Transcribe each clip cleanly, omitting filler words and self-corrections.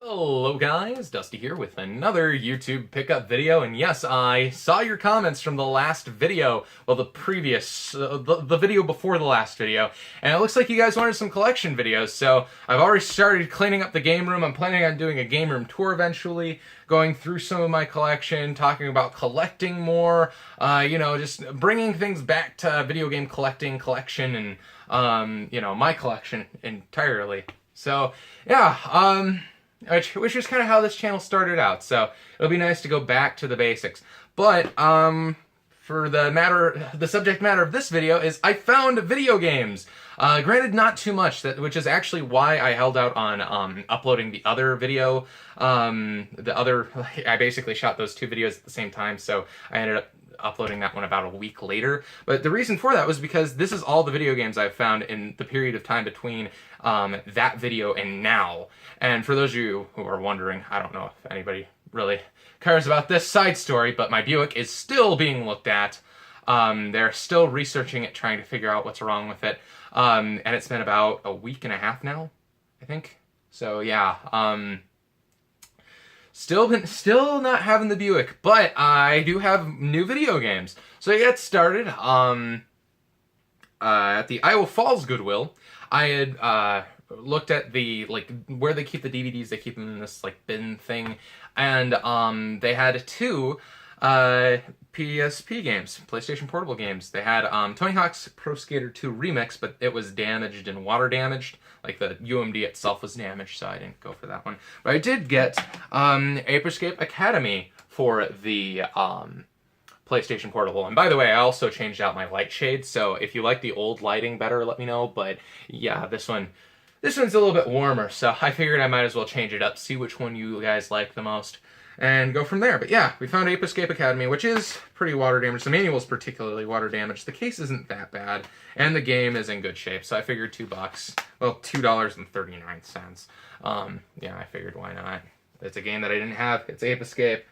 Hello guys, Dusty here with another YouTube pickup video, and yes, I saw your comments from the last video, well the previous, the video before the last video, and it looks like you guys wanted some collection videos, so I've already started cleaning up the game room. I'm planning on doing a game room tour eventually, going through some of my collection, talking about collecting more, just bringing things back to video game collection, and, my collection entirely. So, yeah, which is kind of how this channel started out, so it'll be nice to go back to the basics. But, for the subject matter of this video is I found video games. Granted, not too much, which is actually why I held out on uploading the other video. I basically shot those two videos at the same time, so I ended up uploading that one about a week later. But the reason for that was because this is all the video games I've found in the period of time between that video and now. And for those of you who are wondering, I don't know if anybody really cares about this side story, but my Buick is still being looked at. They're still researching it, trying to figure out what's wrong with it. And it's been about a week and a half now, I think. So yeah, Still not having the Buick, but I do have new video games. So to get started, at the Iowa Falls Goodwill, I had looked at where they keep the DVDs. They keep them in this bin thing, and they had two PSP games, PlayStation Portable games. They had Tony Hawk's Pro Skater 2 Remix, but it was damaged and water damaged. Like the UMD itself was damaged, so I didn't go for that one. But I did get Ape Escape Academy for the PlayStation Portable. And by the way, I also changed out my light shade, so if you like the old lighting better, let me know. But yeah, this one's a little bit warmer, so I figured I might as well change it up, see which one you guys like the most, and go from there. But yeah, we found Ape Escape Academy, which is pretty water damaged. The manual is particularly water damaged. The case isn't that bad, and the game is in good shape, so I figured $2. Well, $2.39. Yeah, I figured why not. It's a game that I didn't have. It's Ape Escape,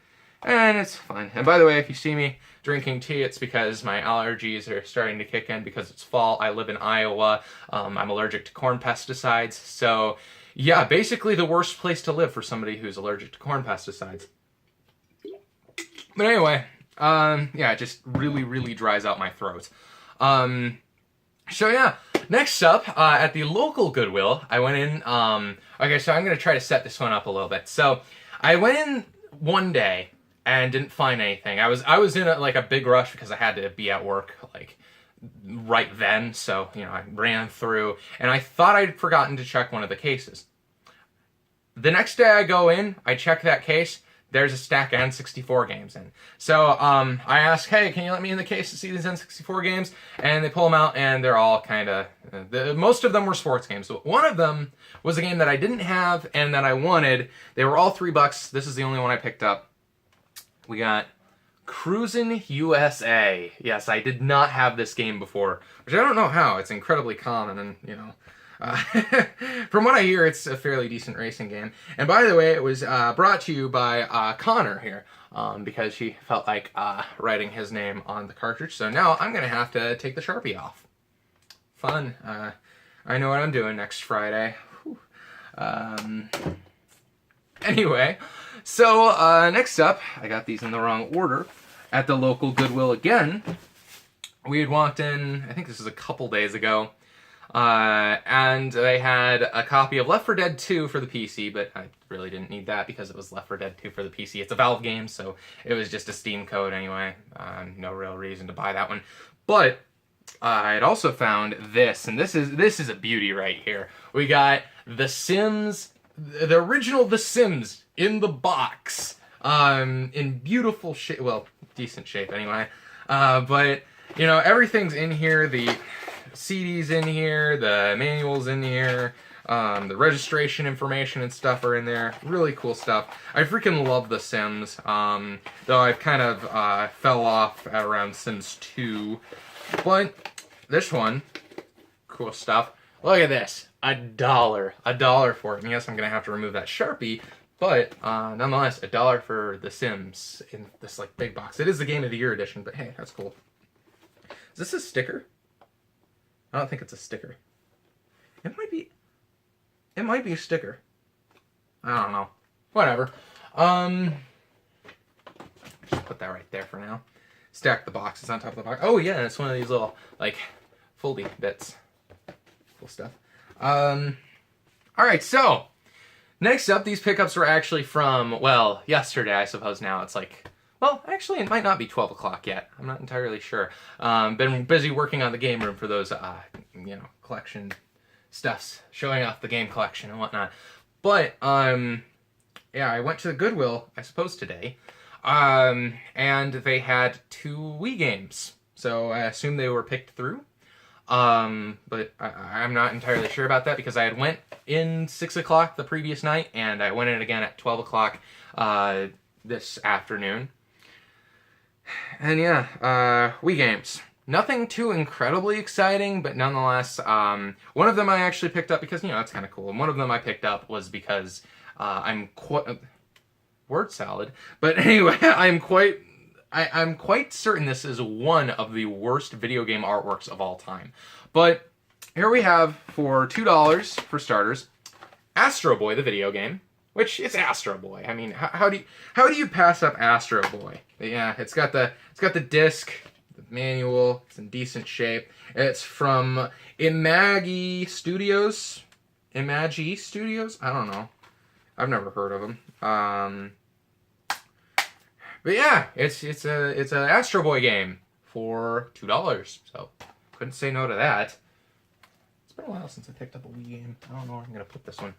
and it's fun. And by the way, if you see me drinking tea, it's because my allergies are starting to kick in because it's fall. I live in Iowa. I'm allergic to corn pesticides, so yeah, basically the worst place to live for somebody who's allergic to corn pesticides. But anyway, yeah, it just really, really dries out my throat. So yeah, next up, at the local Goodwill, I went in, okay, so I'm going to try to set this one up a little bit. So, I went in one day and didn't find anything. I was in a big rush because I had to be at work, right then, so, I ran through, and I thought I'd forgotten to check one of the cases. The next day I go in, I check that case, there's a stack of N64 games in. So, I ask, hey, can you let me in the case to see these N64 games? And they pull them out, and they're all kind of, most of them were sports games. But one of them was a game that I didn't have and that I wanted. They were all $3. This is the only one I picked up. We got Cruisin' USA. Yes, I did not have this game before, which I don't know how. It's incredibly common, and, from what I hear, it's a fairly decent racing game. And by the way, it was brought to you by Connor here, because he felt like writing his name on the cartridge. So now I'm going to have to take the Sharpie off. Fun. I know what I'm doing next Friday. Anyway, so next up, I got these in the wrong order. At the local Goodwill again, we had walked in, I think this was a couple days ago, and they had a copy of Left 4 Dead 2 for the PC, but I really didn't need that because it was Left 4 Dead 2 for the PC. It's a Valve game, so it was just a Steam code anyway. No real reason to buy that one. But I had also found this, and this is a beauty right here. We got The Sims, the original The Sims in the box, in beautiful shape, well, decent shape anyway. But, everything's in here. The CD's in here, the manual's in here, the registration information and stuff are in there. Really cool stuff. I freaking love The Sims, though I've kind of fell off at around Sims 2. But this one, cool stuff. Look at this, $1 for it. And yes, I'm gonna have to remove that Sharpie, but nonetheless, $1 for The Sims in this big box. It is the Game of the Year edition, but hey, that's cool. Is this a sticker? I don't think it's a sticker. It might be a sticker. I don't know. whatever. Just put that right there for now. Stack the boxes on top of the box. Oh yeah, it's one of these little, like, foldy bits. Cool stuff. Alright, so, next up, these pickups were actually from, well, yesterday, I suppose now. It's like, well, actually, it might not be 12 o'clock yet. I'm not entirely sure. Been busy working on the game room for those, you know, collection stuffs, showing off the game collection and whatnot. But, yeah, I went to the Goodwill, I suppose, today. And they had 2 Wii games. So I assume they were picked through. But I'm not entirely sure about that because I had went in 6 o'clock the previous night and I went in again at 12 o'clock, this afternoon. And yeah, Wii games. Nothing too incredibly exciting, but nonetheless, one of them I actually picked up because, you know, it's kind of cool. And one of them I picked up was because, I'm quite... word salad. But anyway, I'm quite certain this is one of the worst video game artworks of all time. But here we have, for $2 for starters, Astro Boy, the video game. Which, it's Astro Boy. I mean, how do you pass up Astro Boy? Yeah, it's got the disc, the manual. It's in decent shape. It's from Imagi Studios. Imagi Studios? I don't know. I've never heard of them. But yeah, it's a Astro Boy game for $2. So couldn't say no to that. It's been a while since I picked up a Wii game. I don't know where I'm gonna put this one.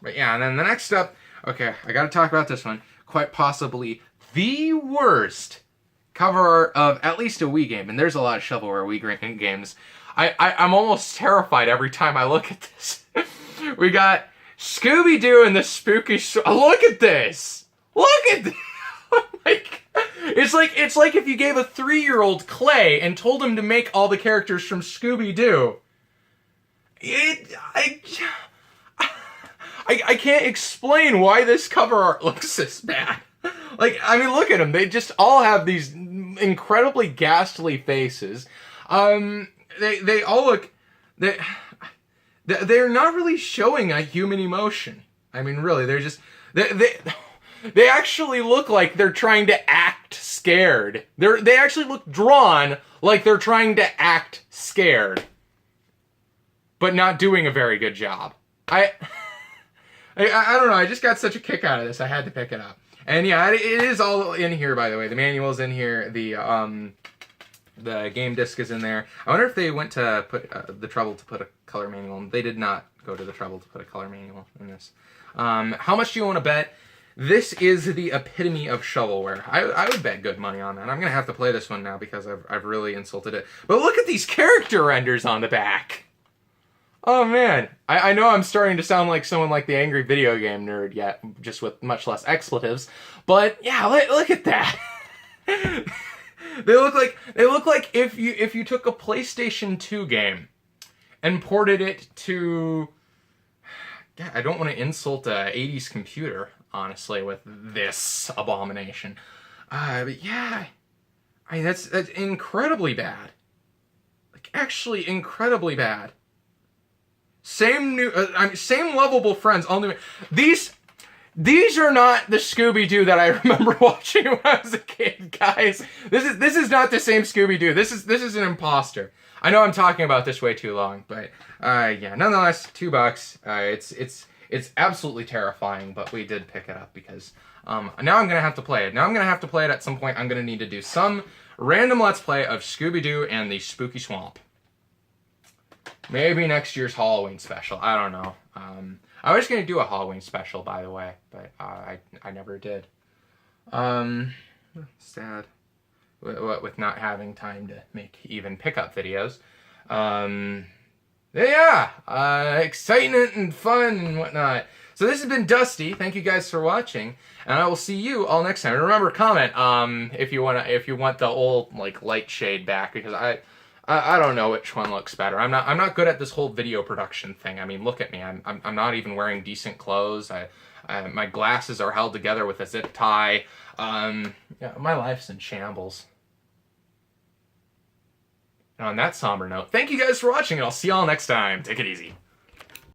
But yeah, and then the next up, okay, I gotta talk about this one. Quite possibly the worst cover art of at least a Wii game, and there's a lot of shovelware Wii games. I'm almost terrified every time I look at this. We got Scooby-Doo and the spooky... Look at this! Look at this! Like, it's like if you gave a 3-year-old clay and told him to make all the characters from Scooby-Doo. I can't explain why this cover art looks this bad. Like, I mean, look at them. They just all have these incredibly ghastly faces. They all look... They're not really showing a human emotion. I mean, really, they're just... They actually look like they're trying to act scared. They actually look drawn like they're trying to act scared. But not doing a very good job. I don't know, I just got such a kick out of this, I had to pick it up. And yeah, it is all in here, by the way. The manual's in here, the game disc is in there. I wonder if they went to put the trouble to put a color manual in. They did not go to the trouble to put a color manual in this. How much do you want to bet? This is the epitome of shovelware. I would bet good money on that. I'm going to have to play this one now because I've really insulted it. But look at these character renders on the back. Oh man. I know I'm starting to sound like someone like the angry video game nerd yet, just with much less expletives. But yeah, look at that. They look like if you took a PlayStation 2 game and ported it to... God, I don't want to insult a 80s computer, honestly, with this abomination. But yeah, I mean, that's incredibly bad. Like, actually incredibly bad. Same lovable friends. Only these are not the Scooby-Doo that I remember watching when I was a kid, guys. This is not the same Scooby-Doo. This is an imposter. I know I'm talking about this way too long, but yeah. Nonetheless, $2. It's absolutely terrifying, but we did pick it up because now I'm gonna have to play it. Now I'm gonna have to play it at some point. I'm gonna need to do some random Let's Play of Scooby-Doo and the Spooky Swamp. Maybe next year's Halloween special. I don't know. I was gonna do a Halloween special, by the way, but I never did. Sad. With not having time to make even pickup videos. Yeah, excitement and fun and whatnot. So this has been Dusty. Thank you guys for watching, and I will see you all next time. And remember, comment if you want the old like light shade back, because I don't know which one looks better. I'm not good at this whole video production thing. I mean, look at me. I'm not even wearing decent clothes. My glasses are held together with a zip tie. Yeah, my life's in shambles. And on that somber note, thank you guys for watching, and I'll see y'all next time. Take it easy.